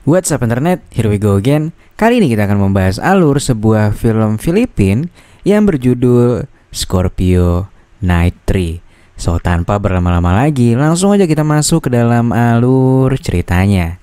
What's up internet, here we go again. Kali ini kita akan membahas alur sebuah film Filipina yang berjudul Scorpio Night 3. So tanpa berlama-lama lagi, langsung aja kita masuk ke dalam alur ceritanya.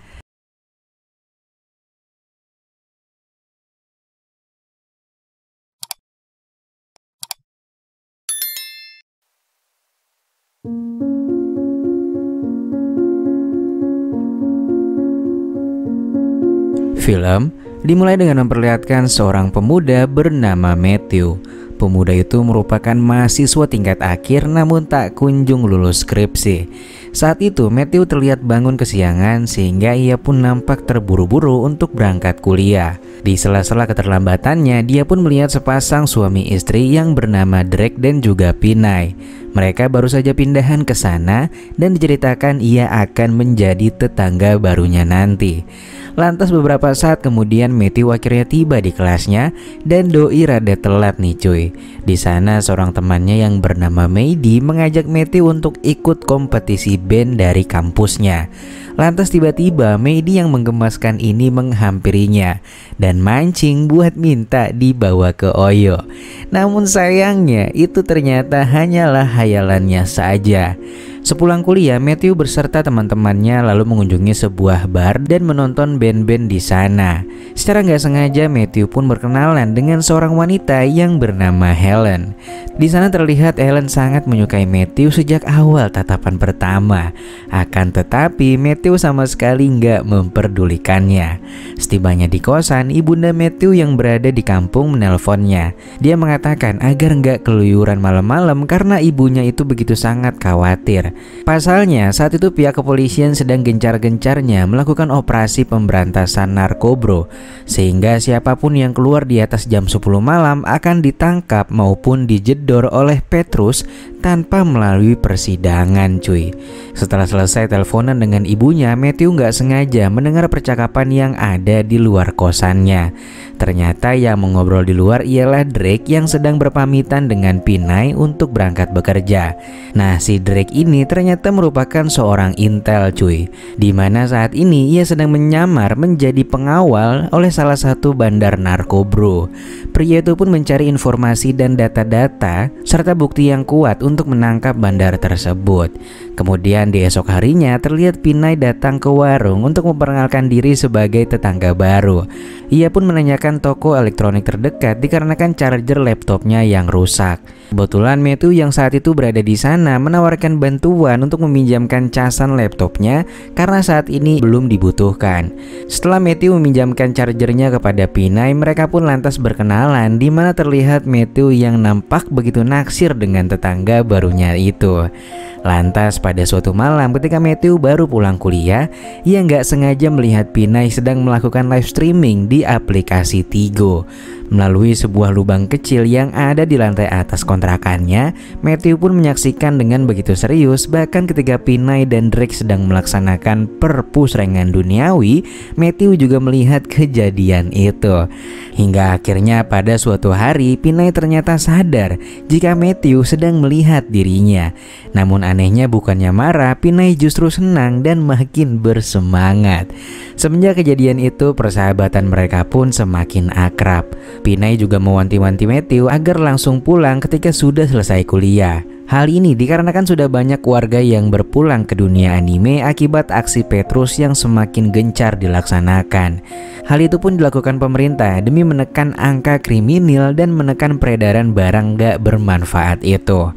Film dimulai dengan memperlihatkan seorang pemuda bernama Matthew. Pemuda itu merupakan mahasiswa tingkat akhir namun tak kunjung lulus skripsi. Saat itu Matthew terlihat bangun kesiangan sehingga ia pun nampak terburu-buru untuk berangkat kuliah. Di sela-sela keterlambatannya, dia pun melihat sepasang suami istri yang bernama Drake dan juga Pinay. Mereka baru saja pindahan ke sana dan diceritakan ia akan menjadi tetangga barunya nanti. Lantas beberapa saat kemudian Matthew akhirnya tiba di kelasnya dan doi rada telat nih cuy. Di sana seorang temannya yang bernama Maddie mengajak Matthew untuk ikut kompetisi band dari kampusnya. Lantas tiba-tiba Maddie yang menggemaskan ini menghampirinya dan mancing buat minta dibawa ke Oyo. Namun sayangnya itu ternyata hanyalah hayalannya saja. Sepulang kuliah, Matthew beserta teman-temannya lalu mengunjungi sebuah bar dan menonton band-band di sana. Secara nggak sengaja, Matthew pun berkenalan dengan seorang wanita yang bernama Helen. Di sana terlihat Helen sangat menyukai Matthew sejak awal tatapan pertama. Akan tetapi, Matthew sama sekali nggak memperdulikannya. Setibanya di kosan, ibunda Matthew yang berada di kampung menelponnya. Dia mengatakan agar nggak keluyuran malam-malam karena ibunya itu begitu sangat khawatir. Pasalnya saat itu pihak kepolisian sedang gencar-gencarnya melakukan operasi pemberantasan narkoba, sehingga siapapun yang keluar di atas jam 10 malam akan ditangkap maupun dijedor oleh Petrus tanpa melalui persidangan cuy. Setelah selesai teleponan dengan ibunya, Matthew nggak sengaja mendengar percakapan yang ada di luar kosannya. Ternyata yang mengobrol di luar ialah Drake yang sedang berpamitan dengan Pinay untuk berangkat bekerja. Nah, si Drake ini ternyata merupakan seorang intel cuy, dimana saat ini ia sedang menyamar menjadi pengawal oleh salah satu bandar narkoba. Pria itu pun mencari informasi dan data-data serta bukti yang kuat untuk menangkap bandar tersebut. Kemudian di esok harinya terlihat Pinay datang ke warung untuk memperkenalkan diri sebagai tetangga baru. Ia pun menanyakan toko elektronik terdekat dikarenakan charger laptopnya yang rusak. Kebetulan Matthew yang saat itu berada di sana menawarkan bantuan untuk meminjamkan casan laptopnya karena saat ini belum dibutuhkan. Setelah Matthew meminjamkan chargernya kepada Pinay, mereka pun lantas berkenalan, di mana terlihat Matthew yang nampak begitu naksir dengan tetangga barunya itu. Lantas pada suatu malam ketika Matthew baru pulang kuliah, ia nggak sengaja melihat Pinay sedang melakukan live streaming di aplikasi Tigo. Melalui sebuah lubang kecil yang ada di lantai atas kontrakannya, Matthew pun menyaksikan dengan begitu serius. Bahkan ketika Pinay dan Drake sedang melaksanakan perpusrengan duniawi, Matthew juga melihat kejadian itu. Hingga akhirnya pada suatu hari Pinay ternyata sadar jika Matthew sedang melihat dirinya. Namun anehnya bukannya marah, Pinay justru senang dan makin bersemangat. Semenjak kejadian itu, persahabatan mereka pun semakin akrab. Pinay juga mewanti-wanti Matthew agar langsung pulang ketika sudah selesai kuliah. Hal ini dikarenakan sudah banyak warga yang berpulang ke dunia anime akibat aksi Petrus yang semakin gencar dilaksanakan. Hal itu pun dilakukan pemerintah demi menekan angka kriminal dan menekan peredaran barang gak bermanfaat itu.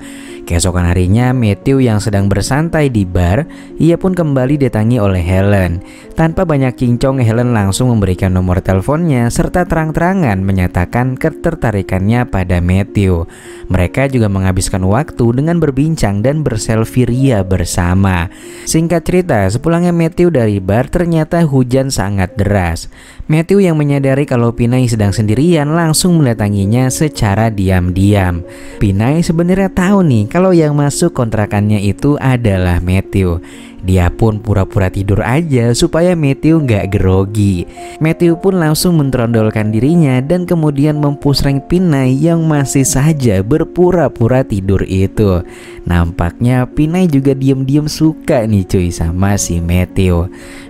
Keesokan harinya, Matthew yang sedang bersantai di bar, ia pun kembali didatangi oleh Helen. Tanpa banyak cincong, Helen langsung memberikan nomor teleponnya serta terang-terangan menyatakan ketertarikannya pada Matthew. Mereka juga menghabiskan waktu dengan berbincang dan berselfie ria bersama. Singkat cerita, sepulangnya Matthew dari bar ternyata hujan sangat deras. Matthew yang menyadari kalau Pinay sedang sendirian langsung mendatanginya secara diam-diam. Pinay sebenarnya tahu nih kalau yang masuk kontrakannya itu adalah Matthew. Dia pun pura-pura tidur aja supaya Matthew nggak grogi. Matthew pun langsung mentrondolkan dirinya dan kemudian mempusreng Pinay yang masih saja berpura-pura tidur itu. Nampaknya Pinay juga diam-diam suka nih cuy sama si Matthew.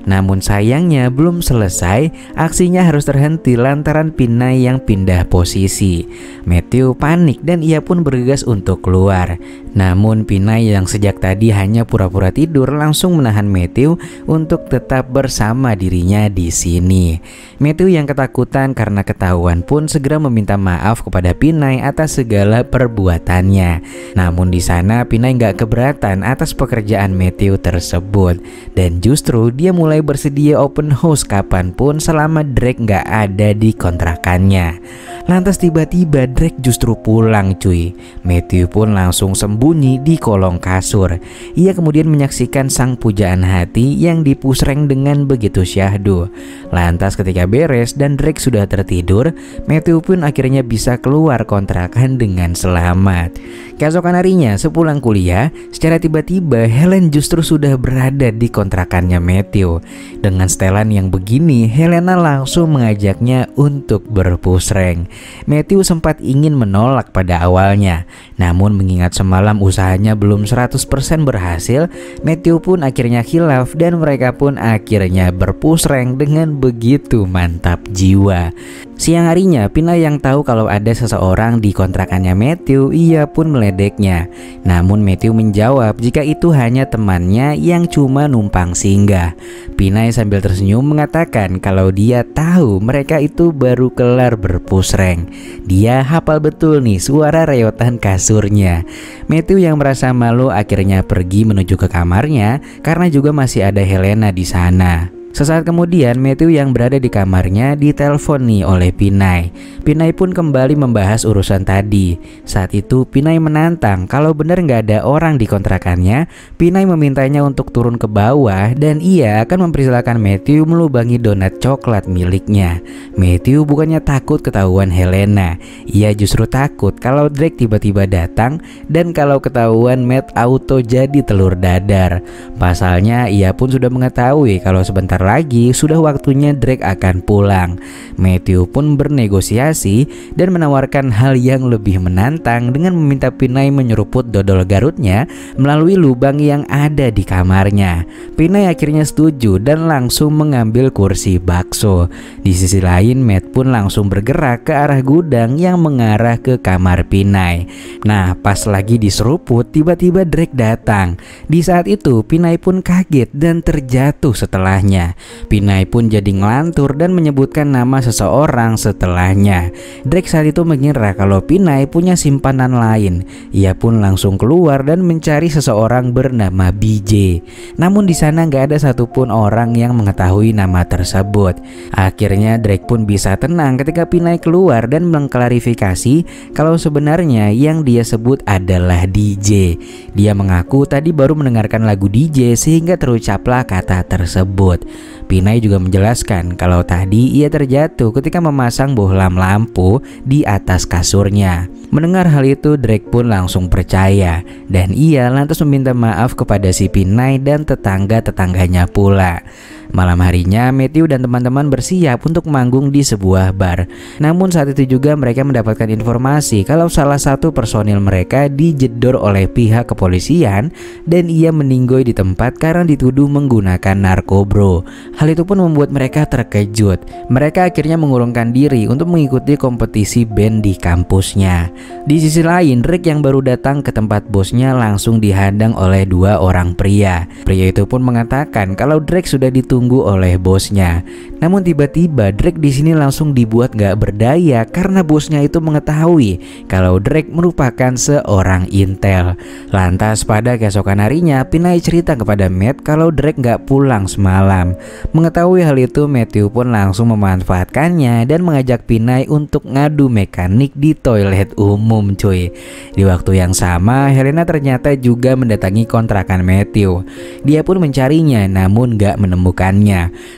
Namun sayangnya belum selesai, aksinya harus terhenti lantaran Pinay yang pindah posisi. Matthew panik dan ia pun bergegas untuk keluar. Namun Pinay yang sejak tadi hanya pura-pura tidur langsung menahan Matthew untuk tetap bersama dirinya di sini. Matthew yang ketakutan karena ketahuan pun segera meminta maaf kepada Pinay atas segala perbuatannya. Namun di sana Pinay nggak keberatan atas pekerjaan Matthew tersebut dan justru dia mulai bersedia open house kapanpun selama Drake nggak ada di kontrakannya. Lantas tiba-tiba Drake justru pulang cuy. Matthew pun langsung sembunyi di kolong kasur. Ia kemudian menyaksikan sang pujaan hati yang dipusreng dengan begitu syahdu. Lantas ketika beres dan Drake sudah tertidur, Matthew pun akhirnya bisa keluar kontrakan dengan selamat. Keesokan harinya sepulang kuliah, secara tiba-tiba Helen justru sudah berada di kontrakannya Matthew. Dengan setelan yang begini, Helena langsung mengajaknya untuk berpusreng. Matthew sempat ingin menolak pada awalnya, namun mengingat semalam usahanya belum 100% berhasil, Matthew pun akhirnya khilaf dan mereka pun akhirnya berpusreng dengan begitu mantap jiwa. Siang harinya, Pinay yang tahu kalau ada seseorang di kontrakannya Matthew, ia pun meledeknya. Namun Matthew menjawab jika itu hanya temannya yang cuma numpang singgah. Pinay sambil tersenyum mengatakan kalau dia tahu mereka itu baru kelar berpusreng. Dia hafal betul nih suara reyotan kasurnya. Matthew yang merasa malu akhirnya pergi menuju ke kamarnya karena juga masih ada Helena di sana. Sesaat kemudian Matthew yang berada di kamarnya ditelepon nih oleh Pinay. Pinay pun kembali membahas urusan tadi. Saat itu Pinay menantang kalau benar nggak ada orang di kontrakannya. Pinay memintanya untuk turun ke bawah dan ia akan mempersilahkan Matthew melubangi donat coklat miliknya. Matthew bukannya takut ketahuan Helena, ia justru takut kalau Drake tiba-tiba datang dan kalau ketahuan Matt auto jadi telur dadar. Pasalnya ia pun sudah mengetahui kalau sebentar lagi sudah waktunya Drake akan pulang. Matthew pun bernegosiasi dan menawarkan hal yang lebih menantang dengan meminta Pinay menyeruput dodol Garutnya melalui lubang yang ada di kamarnya. Pinay akhirnya setuju dan langsung mengambil kursi bakso. Di sisi lain Matt pun langsung bergerak ke arah gudang yang mengarah ke kamar Pinay. Nah pas lagi diseruput tiba-tiba Drake datang. Di saat itu Pinay pun kaget dan terjatuh setelahnya. Pinay pun jadi ngelantur dan menyebutkan nama seseorang setelahnya. Drake saat itu mengira kalau Pinay punya simpanan lain. Ia pun langsung keluar dan mencari seseorang bernama BJ. Namun di sana nggak ada satupun orang yang mengetahui nama tersebut. Akhirnya Drake pun bisa tenang ketika Pinay keluar dan mengklarifikasi kalau sebenarnya yang dia sebut adalah DJ. Dia mengaku tadi baru mendengarkan lagu DJ sehingga terucaplah kata tersebut. Pinay juga menjelaskan kalau tadi ia terjatuh ketika memasang bohlam lampu di atas kasurnya. Mendengar hal itu Drake pun langsung percaya dan ia lantas meminta maaf kepada si Pinay dan tetangga-tetangganya pula. Malam harinya Matthew dan teman-teman bersiap untuk manggung di sebuah bar. Namun saat itu juga mereka mendapatkan informasi kalau salah satu personil mereka dijedor oleh pihak kepolisian dan ia meninggoy di tempat karena dituduh menggunakan narkobro. Hal itu pun membuat mereka terkejut. Mereka akhirnya mengurungkan diri untuk mengikuti kompetisi band di kampusnya. Di sisi lain Rick yang baru datang ke tempat bosnya langsung dihadang oleh dua orang pria. Pria itu pun mengatakan kalau Drake sudah ditunggu oleh bosnya. Namun tiba-tiba Drake di sini langsung dibuat gak berdaya karena bosnya itu mengetahui kalau Drake merupakan seorang intel. Lantas pada keesokan harinya Pinay cerita kepada Matt kalau Drake gak pulang semalam. Mengetahui hal itu Matthew pun langsung memanfaatkannya dan mengajak Pinay untuk ngadu mekanik di toilet umum cuy. Di waktu yang sama Helena ternyata juga mendatangi kontrakan Matthew. Dia pun mencarinya namun gak menemukan.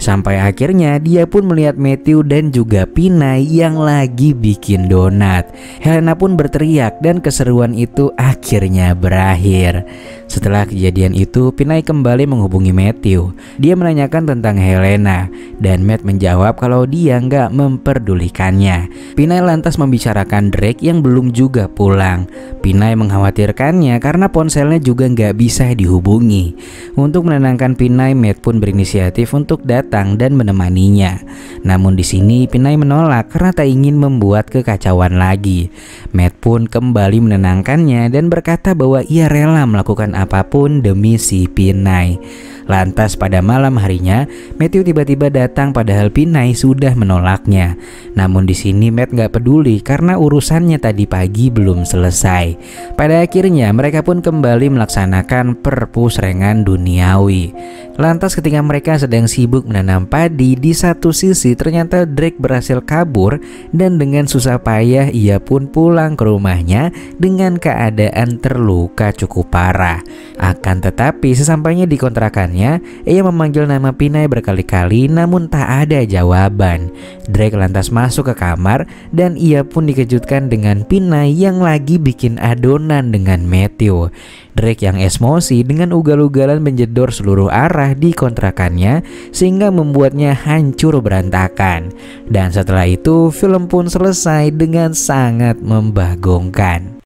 Sampai akhirnya dia pun melihat Matthew dan juga Pinay yang lagi bikin donat. Helena pun berteriak dan keseruan itu akhirnya berakhir. Setelah kejadian itu Pinay kembali menghubungi Matthew. Dia menanyakan tentang Helena dan Matt menjawab kalau dia nggak memperdulikannya. Pinay lantas membicarakan Drake yang belum juga pulang. Pinay mengkhawatirkannya karena ponselnya juga nggak bisa dihubungi. Untuk menenangkan Pinay, Matt pun berinisiatif inisiatif untuk datang dan menemaninya. Namun di sini Pinay menolak karena tak ingin membuat kekacauan lagi. Matt pun kembali menenangkannya dan berkata bahwa ia rela melakukan apapun demi si Pinay. Lantas pada malam harinya, Matthew tiba-tiba datang padahal Pinay sudah menolaknya. Namun di sini Matt gak peduli karena urusannya tadi pagi belum selesai. Pada akhirnya mereka pun kembali melaksanakan perpusrengan duniawi. Lantas ketika mereka sedang sibuk menanam padi, di satu sisi ternyata Drake berhasil kabur dan dengan susah payah ia pun pulang ke rumahnya dengan keadaan terluka cukup parah. Akan tetapi sesampainya di kontrakannya, ia memanggil nama Pinay berkali-kali namun tak ada jawaban. Drake lantas masuk ke kamar dan ia pun dikejutkan dengan Pinay yang lagi bikin adonan dengan Matthew. Drake yang emosi dengan ugal-ugalan menjedor seluruh arah di kontrakannya sehingga membuatnya hancur berantakan. Dan setelah itu film pun selesai dengan sangat membagongkan.